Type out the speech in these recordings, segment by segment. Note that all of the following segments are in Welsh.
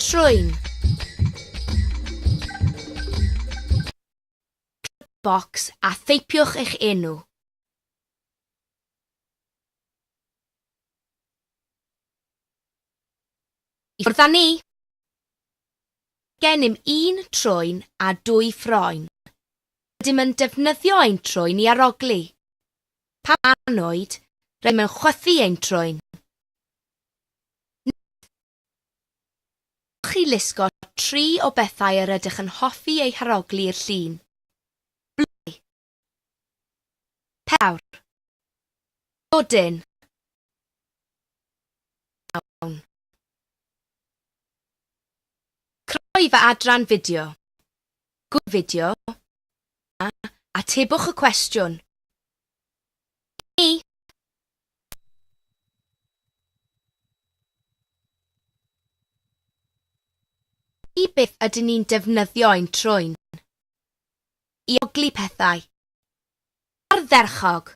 Trwyn. Bocs a theipiwch eich enw. I ffwrdd â ni. Gennym 1 trwyn a 2 ffroen. Rydym yn defnyddio ein trwyn i arogli. Pan anwyd, rydym yn chwythu ein trwyn. Chi lusgo 3 o bethau yr ydych yn hoffi eu harogli i'r llun. Blwy, pewr, blodyn, mewn. Creu fy adran fideo. Gwyd fideo. Atebwch y cwestiwn. Ni. I beth ydyn ni'n defnyddio ein trwyn? I ogli pethau. Ardderchog.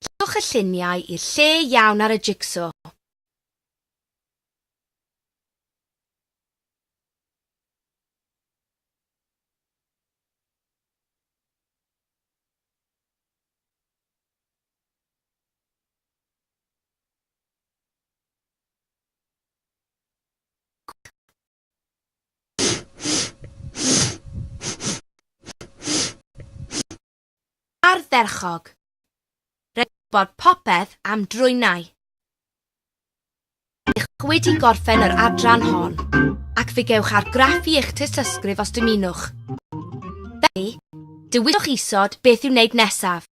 Llwch y lluniau i'r lle iawn ar y jig-so. Ardderchog. Rhaid bod popeth am drwynau. Ych wedi gorffen yr adran hon, ac fe gewch argraffu eich tystysgrif os dymunwch. Felly, dywyswch isod beth i'w wneud nesaf.